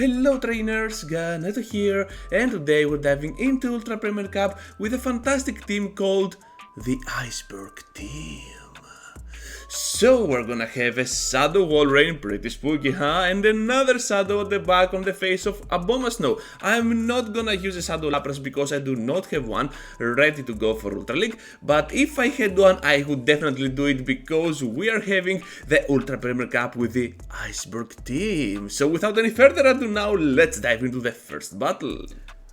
Hello trainers, Ganeto here, and today we're diving into Ultra Premier Cup with a fantastic team called the Iceberg Team. So we're gonna have a Shadow Walrein, pretty spooky, huh? And another Shadow at the back on the face of Abomasnow. I'm not gonna use a Shadow Lapras because I do not have one ready to go for Ultra League, but if I had one I would definitely do it because we are having the Ultra Premier Cup with the Iceberg Team. So without any further ado now, let's dive into the first battle.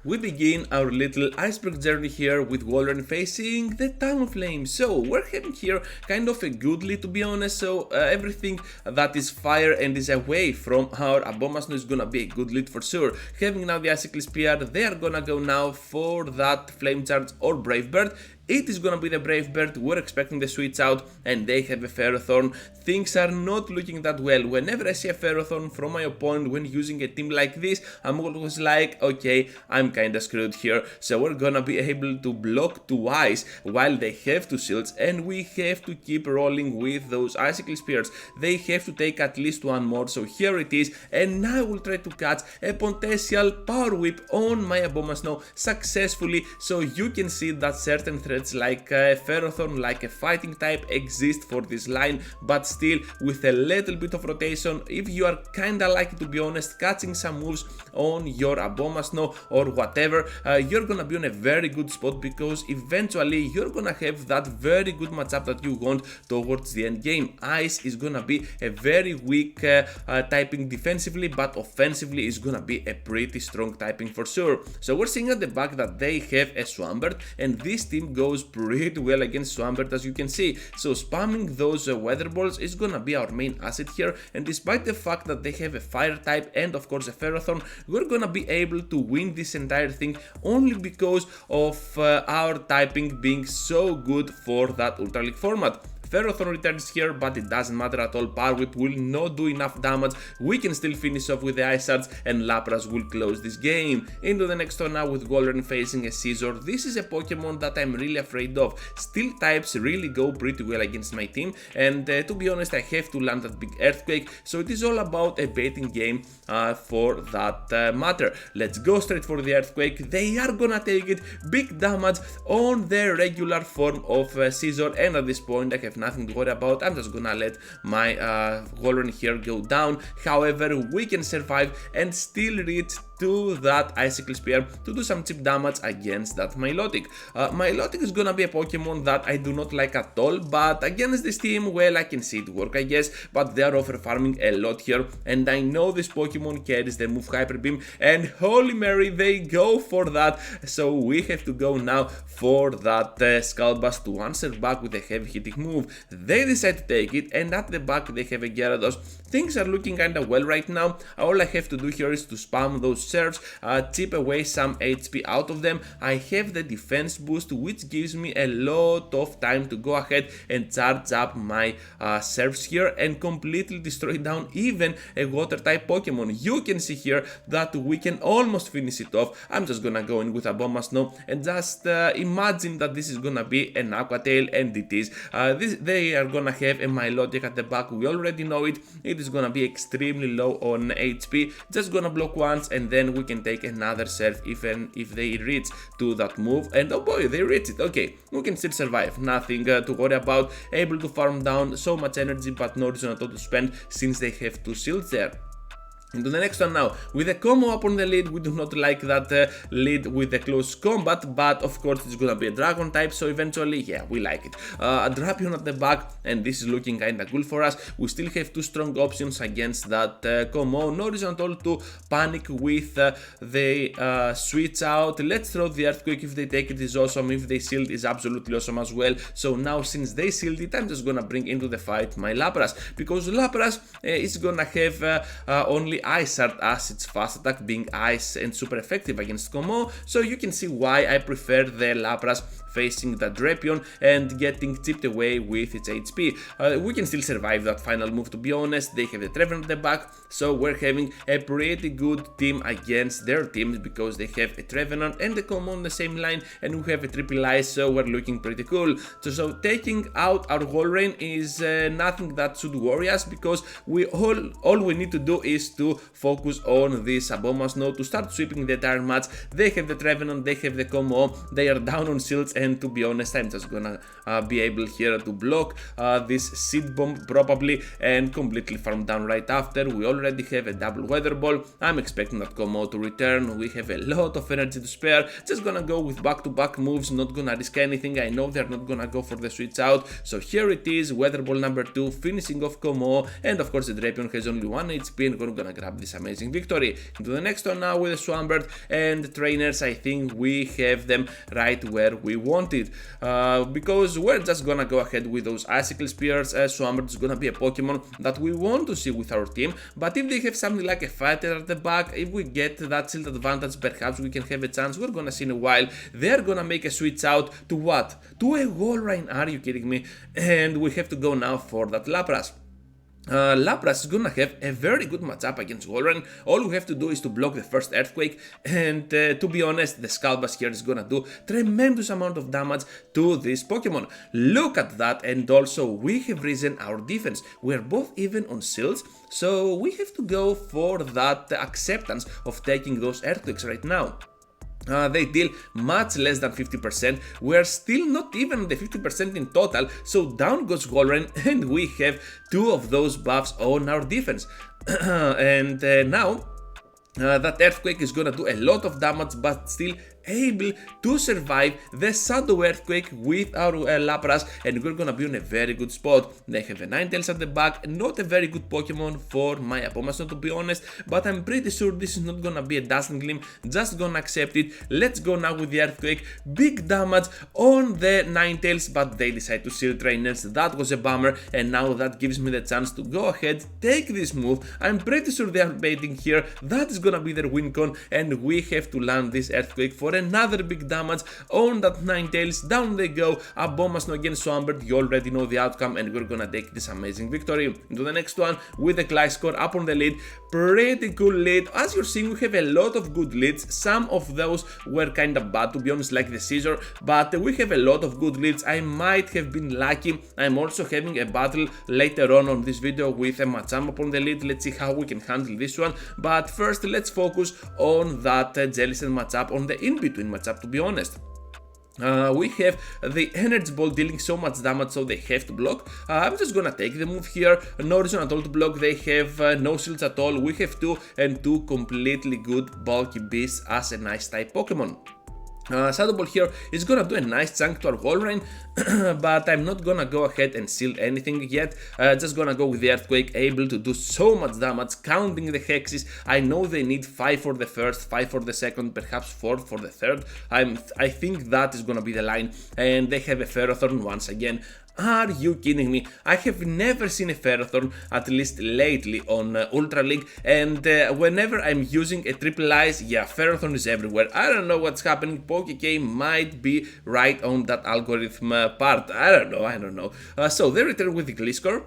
We begin our little iceberg journey here with Walrein facing the Talonflame. So we're having here kind of a good lead, to be honest, so everything that is fire and is away from our Abomasnow is gonna be a good lead for sure. Having now the Icicle Spear, they are gonna go now for that Flame Charge or Brave Bird. It is gonna be the Brave Bird, we're expecting the switch out, and they have a Ferrithorn. Things are not looking that well. Whenever I see a Ferrithorn from my opponent when using a team like this, I'm always like, okay, I'm kinda screwed here. So we're gonna be able to block twice while they have two shields, and we have to keep rolling with those Icicle Spears. They have to take at least one more, so here it is, and now I will try to catch a potential Power Whip on my Abomasnow successfully, so you can see that certain threats like a Ferrithorn, like a fighting type exist for this line, but still with a little bit of rotation, if you are kinda lucky, to be honest, catching some moves on your Abomasnow or whatever, you're gonna be on a very good spot because eventually you're gonna have that very good matchup that you want towards the end game. Ice is gonna be a very weak typing defensively, but offensively is gonna be a pretty strong typing for sure. So we're seeing at the back that they have a Swampert, and this team goes pretty well against Swampert, as you can see. So spamming those weather balls is gonna be our main asset here, and despite the fact that they have a fire type and of course a Ferrithorn, we're gonna be able to win this entire thing only because of our typing being so good for that Ultra League format. Ferrithorn returns here, but it doesn't matter at all. Power Whip will not do enough damage. We can still finish off with the Ice Shards, and Lapras will close this game. Into the next one now with Walrein facing a Scizor. This is a Pokemon that I'm really afraid of. Steel types really go pretty well against my team, and to be honest, I have to land that big Earthquake, so it is all about a baiting game for that matter. Let's go straight for the Earthquake. They are gonna take it. Big damage on the regular form of Scizor, and at this point I have nothing to worry about. I'm just gonna let my Walrein here go down. However, we can survive and still reach to that Icicle Spear to do some cheap damage against that Milotic. Milotic is gonna be a Pokemon that I do not like at all, but against this team, well, I can see it work, I guess, but they are over farming a lot here, and I know this Pokemon carries the move Hyper Beam, and holy Mary, they go for that, so we have to go now for that Skull Blast to answer back with a heavy hitting move. They decide to take it, and at the back they have a Gyarados. Things are looking kinda well right now. All I have to do here is to spam those serves, chip away some HP out of them. I have the defense boost, which gives me a lot of time to go ahead and charge up my serves here and completely destroy down even a water type Pokemon. You can see here that we can almost finish it off. I'm just gonna go in with Abomasnow and just imagine that this is gonna be an Aqua Tail, and it is. They are gonna have a Milotic at the back, we already know it. It is gonna be extremely low on HP, just gonna block once, and then we can take another serve even if they reach to that move, and oh boy, they reach it. Okay, we can still survive, nothing to worry about. Able to farm down so much energy, but no reason at all to spend since they have two shields there. Into the next one now, with a combo up on the lead. We do not like that lead with the close combat, but of course it's gonna be a dragon type, so eventually, yeah, we like it. A Drapion at the back, and this is looking kinda cool for us. We still have two strong options against that combo. No reason at all to panic with the switch out. Let's throw the Earthquake. If they take it is awesome, if they shield is absolutely awesome as well. So now since they sealed it, I'm just gonna bring into the fight my Lapras, because Lapras is gonna have only Ice Shard as its fast attack, being ice and super effective against Como, so you can see why I prefer the Lapras facing the Drapion and getting chipped away with its HP. We can still survive that final move, to be honest. They have the Trevenant at the back, so we're having a pretty good team against their teams because they have a Trevenant and a Common on the same line, and we have a Triple Ice, so we're looking pretty cool. So taking out our Walrein is nothing that should worry us, because all we need to do is to focus on this Abomasnow to start sweeping the entire match. They have the Trevenant, they have the Como, they are down on shields, and to be honest, I'm just gonna be able here to block this Seed Bomb probably and completely farm down right after. We already have a double Weather Ball. I'm expecting that Como to return. We have a lot of energy to spare. Just gonna go with back-to-back moves, not gonna risk anything. I know they're not gonna go for the switch out. So here it is, Weather Ball number 2, finishing off Como, and of course the Drapion has only 1 HP, and we're gonna grab this amazing victory. Into the next one now with the Swampert and Trainers. I think we have them right where we wanted, because we're just gonna go ahead with those Icicle Spears. Swampert is gonna be a Pokemon that we want to see with our team, but if they have something like a Fighter at the back, if we get that shield advantage, perhaps we can have a chance. We're gonna see in a while. They're gonna make a switch out to what? To a Walrein, are you kidding me? And we have to go now for that Lapras. Lapras is gonna have a very good matchup against Walrein. All we have to do is to block the first Earthquake, and to be honest, the Scalbas here is gonna do tremendous amount of damage to this Pokemon. Look at that, and also we have risen our defense. We're both even on shields, so we have to go for that acceptance of taking those Earthquakes right now. They deal much less than 50%. We're still not even the 50% in total, so down goes Walrein, and we have 2 of those buffs on our defense. And now that Earthquake is gonna do a lot of damage, but still able to survive the Shadow Earthquake with our Lapras, and we're gonna be on a very good spot. They have a Ninetales at the back, not a very good Pokemon for my Abomasnow, to be honest, but I'm pretty sure this is not gonna be a Dazzling Gleam, just gonna accept it. Let's go now with the Earthquake. Big damage on the Ninetales, but they decide to Shield Trainers. That was a bummer, and now that gives me the chance to go ahead, take this move. I'm pretty sure they are baiting here. That is gonna be their win con, and we have to land this Earthquake for another big damage on that Ninetales. Down they go, Abomasnow against Swampert. You already know the outcome, and we're gonna take this amazing victory. Into the next one with the Gliscor up on the lead. Pretty cool lead. As you're seeing, we have a lot of good leads. Some of those were kinda bad, to be honest, like the Scissor, but we have a lot of good leads. I might have been lucky. I'm also having a battle later on this video with a Machamp upon the lead. Let's see how we can handle this one, but first let's focus on that Jellicent matchup, on the in-between matchup, to be honest. We have the Energy Ball dealing so much damage, so they have to block. I'm just gonna take the move here. No reason at all to block. They have no shields at all. We have 2 and 2 completely good bulky beasts as a nice type Pokemon. Shadow Ball here is gonna do a nice chunk to our Walrein, but I'm not gonna go ahead and shield anything yet. Just gonna go with the Earthquake, able to do so much damage, counting the hexes. I know they need 5 for the first, 5 for the second, perhaps 4 for the third. I think that is gonna be the line, and they have a Ferrithorn once again. Are you kidding me? I have never seen a Ferrithorn, at least lately, on Ultra League, and whenever I'm using a Triple Ice, yeah, Ferrithorn is everywhere. I don't know what's happening. Pokék might be right on that algorithm part. I don't know. So they return with the Gliscor.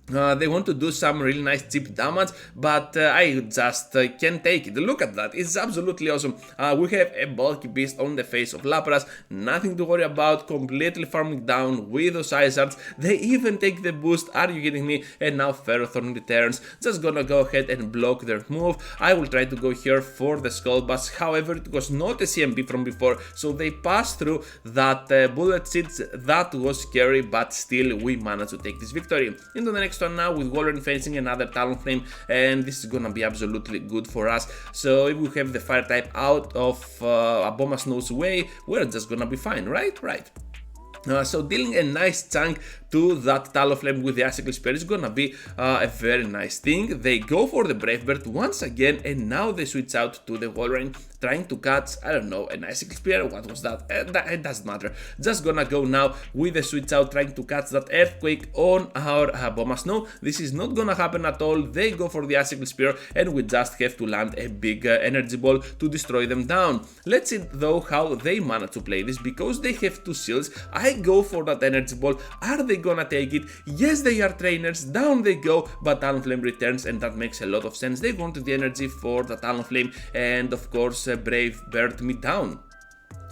They want to do some really nice cheap damage, but I just can't take it. Look at that, it's absolutely awesome. We have a bulky beast on the face of Lapras, nothing to worry about, completely farming down with those Ice Arts. They even take the boost, are you kidding me? And now Ferrothorn returns, just gonna go ahead and block their move. I will try to go here for the Skull Bass, however it was not a CMB from before, so they passed through that bullet seeds. That was scary, but still we managed to take this victory. Into the next one now with Walrein facing another Talonflame, and this is gonna be absolutely good for us. So if we have the fire type out of Abomasnow's way, we're just gonna be fine, right? So dealing a nice chunk, to that Talonflame with the Icicle Spear is gonna be a very nice thing. They go for the Brave Bird once again, and now they switch out to the Walrein, trying to catch, I don't know, an Icicle Spear. What was that? It doesn't matter. Just gonna go now with the switch out, trying to catch that Earthquake on our Abomasnow. This is not gonna happen at all. They go for the Icicle Spear, and we just have to land a big energy ball to destroy them down. Let's see though how they manage to play this, because they have 2 shields. I go for that energy ball. Are they gonna take it? Yes, they are trainers. Down they go, but Talonflame returns, and that makes a lot of sense. They wanted the energy for the Talonflame, and of course Brave Bird me down.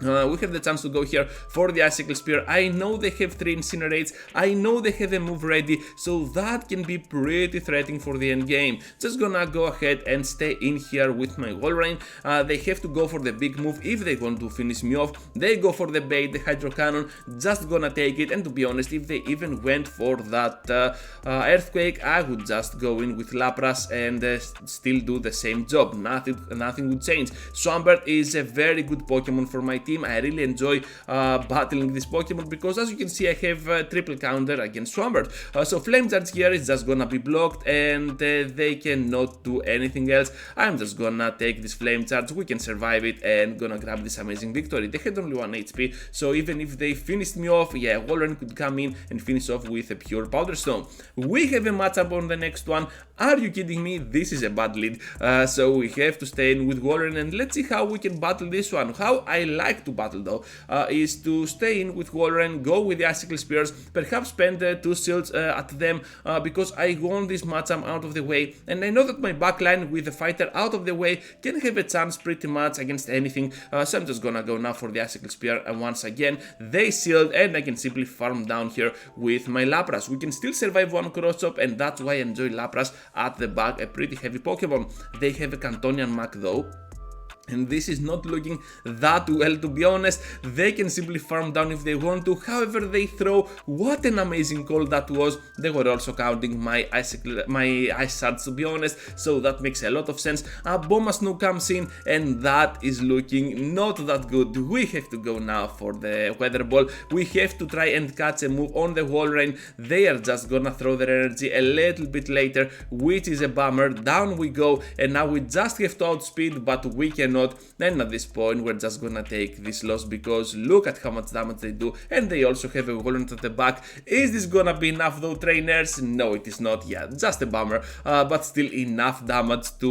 We have the chance to go here for the Icicle Spear. I know they have 3 Incinerates, I know they have a move ready, so that can be pretty threatening for the end game. Just gonna go ahead and stay in here with my Walrein. They have to go for the big move if they want to finish me off. They go for the bait, the Hydro Cannon, just gonna take it, and to be honest, if they even went for that Earthquake, I would just go in with Lapras and still do the same job. Nothing would change. Swampert is a very good Pokemon for my team. I really enjoy battling this Pokemon, because as you can see I have a triple counter against Swampert. So Flame Charge here is just gonna be blocked, and they cannot do anything else. I'm just gonna take this Flame Charge, we can survive it, and gonna grab this amazing victory. They had only 1 HP, so even if they finished me off, yeah, Walrein could come in and finish off with a pure Powder Stone. We have a matchup on the next one. Are you kidding me? This is a bad lead. So we have to stay in with Walrein, and let's see how we can battle this one. How I like to battle though is to stay in with Walrein, go with the Icicle Spears, perhaps spend 2 shields at them, because I want this matchup out of the way, and I know that my backline with the fighter out of the way can have a chance pretty much against anything. So I'm just gonna go now for the Icicle Spear, and once again they shield, and I can simply farm down here with my Lapras. We can still survive 1 cross chop, and that's why I enjoy Lapras at the back, a pretty heavy Pokemon. They have a Cantonian Mac though, and this is not looking that well, to be honest. They can simply farm down if they want to, however they throw. What an amazing call that was. They were also counting my Ice Shards, to be honest, so that makes a lot of sense. Abomasnow comes in, and that is looking not that good. We have to go now for the Weather Ball. We have to try and catch a move on the Walrein. They are just gonna throw their energy a little bit later, which is a bummer. Down we go, and now we just have to outspeed, but we cannot. And at this point we're just gonna take this loss, because look at how much damage they do, and they also have a Walrein at the back. Is this gonna be enough though, trainers? No, it is not. Yeah, just a bummer, but still enough damage to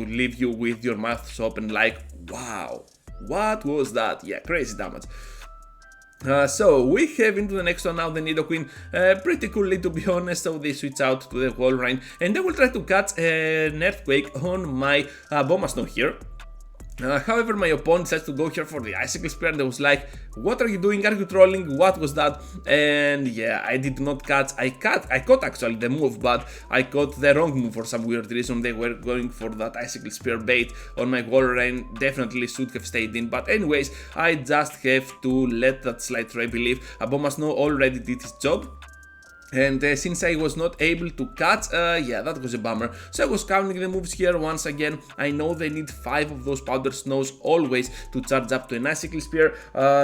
leave you with your mouth open like, wow, what was that? Yeah, crazy damage. So we have into the next one now the Nidoqueen, pretty cool lead, to be honest. So they switch out to the Walrein, and they will try to catch an Earthquake on my Abomasnow here. However, my opponent has to go here for the Icicle Spear, and I was like, what are you doing? Are you trolling? What was that? And yeah, I did not catch. I caught actually the move, but I caught the wrong move for some weird reason. They were going for that Icicle Spear bait on my Walrein. Definitely should have stayed in, but anyways, I just have to let that slide through. I believe Abomasnow already did his job. And since I was not able to catch, yeah, that was a bummer. So I was counting the moves here once again. I know they need 5 of those Powder Snows always to charge up to an Icicle Spear,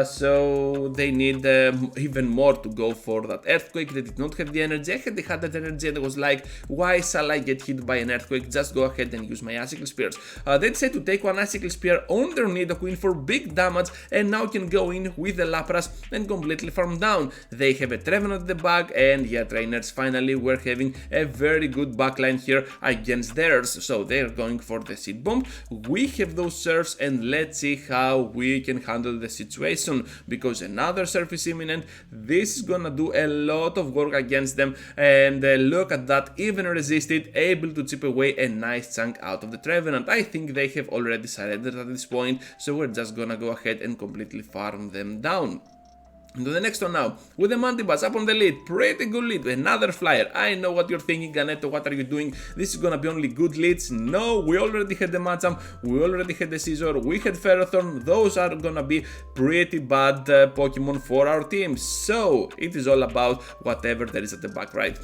so they need even more to go for that Earthquake. They did not have the energy. I had the 100 energy, and I was like, why shall I get hit by an Earthquake? Just go ahead and use my Icicle Spears. They decided to take 1 Icicle Spear on their Nidoqueen for big damage, and now can go in with the Lapras and completely farm down. They have a Trevenant at the back, and yeah, trainers, finally we're having a very good backline here against theirs. So they're going for the Seed Bomb. We have those Surfs, and let's see how we can handle the situation, because another Surf is imminent. This is gonna do a lot of work against them, and look at that, even resisted, able to chip away a nice chunk out of the Trevenant. I think they have already surrendered at this point, so we're just gonna go ahead and completely farm them down. To the next one now, with the Mantibuss up on the lead, pretty good lead, another flyer. I know what you're thinking, Ganeto, what are you doing? This is gonna be only good leads. No, we already had the Machamp, we already had the Scizor, we had Ferrithorn. Those are gonna be pretty bad Pokemon for our team. So, it is all about whatever there is at the back, right?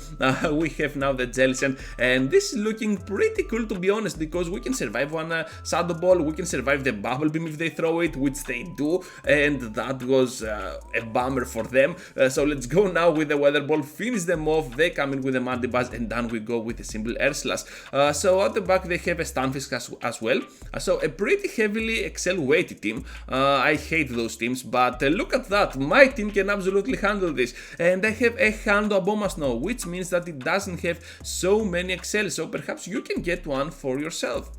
We have now the Jellicent, and this is looking pretty cool, to be honest, because we can survive one Shadow Ball, we can survive the Bubble Beam if they throw it, which they do, and that was a bummer for them. So let's go now with the Weather Ball, finish them off, they come in with a Mandibuzz, and then we go with a simple Air Slash. So at the back they have a Stunfisk as well. So a pretty heavily Excel weighted team. I hate those teams, but look at that, my team can absolutely handle this. And I have a Hando Abomasnow, which means that it doesn't have so many Excel, so perhaps you can get one for yourself.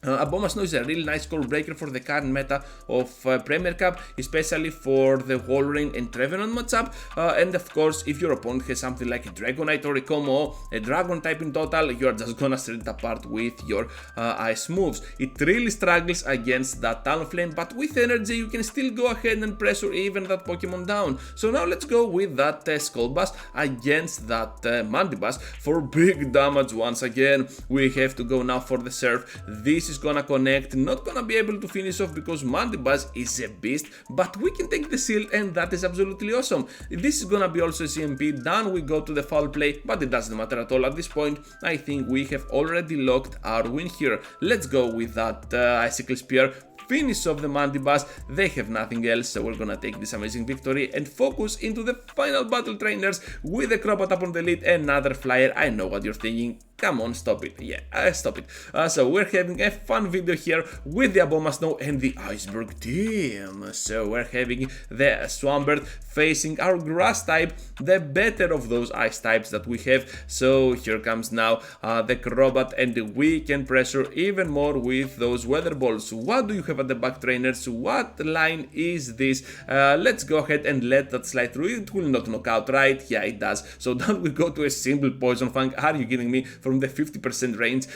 Abomasnow is a really nice core breaker for the current meta of Premier Cup, especially for the Walrein and Trevenant matchup, and of course if your opponent has something like a Dragonite or a Como, a Dragon type in total, you are just gonna set it apart with your ice moves. It really struggles against that Talonflame, but with energy you can still go ahead and pressure even that Pokemon down. So now let's go with that Skull Blast against that Mandibuzz for big damage once again. We have to go now for the Surf. This is gonna connect, not gonna be able to finish off because Mandibuzz is a beast, but we can take the shield and that is absolutely awesome. This is gonna be also a CMP, then we go to the foul play, but it doesn't matter at all at this point. I think we have already locked our win here. Let's go with that Icicle Spear. Finish off the Mandibuzz, they have nothing else, so we're gonna take this amazing victory and focus into the final battle, trainers, with a Crobat up on the lead, another flyer. I know what you're thinking, come on, stop it, yeah, stop it. So we're having a fun video here with the Abomasnow and the Iceberg team. So we're having the Swampert facing our grass type, the better of those ice types that we have. So here comes now the Crobat, and we can pressure even more with those Weather Balls. What do you have at the back, trainers? What line is this? Let's go ahead and let that slide through. It will not knock out, right? Yeah, it does. So then we go to a simple Poison Fang. Are you kidding me? From the 50% range,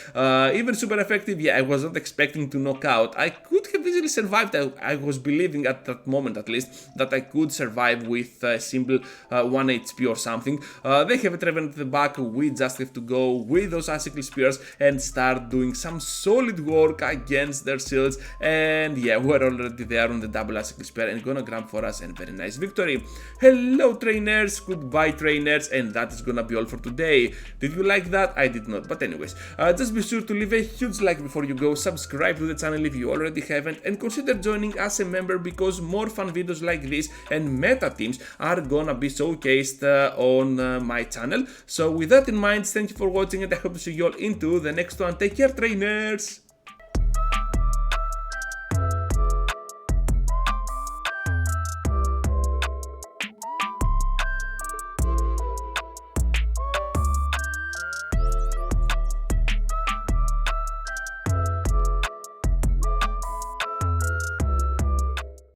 even super effective. Yeah, I was not expecting to knock out. I could have easily survived. I was believing at that moment at least that I could survive with a simple 1 HP or something. They have a Trevenant at the back. We just have to go with those Icicle Spears and start doing some solid work against their shields. And yeah, we're already there on the double Icicle Spear and gonna grab for us a very nice victory. Hello trainers, goodbye trainers, and that is gonna be all for today. Did you like that? I did not, but anyways, just be sure to leave a huge like before you go, subscribe to the channel if you already haven't, and consider joining as a member because more fun videos like this and meta teams are gonna be showcased on my channel. So with that in mind, thank you for watching and I hope to see you all into the next one. Take care, trainers!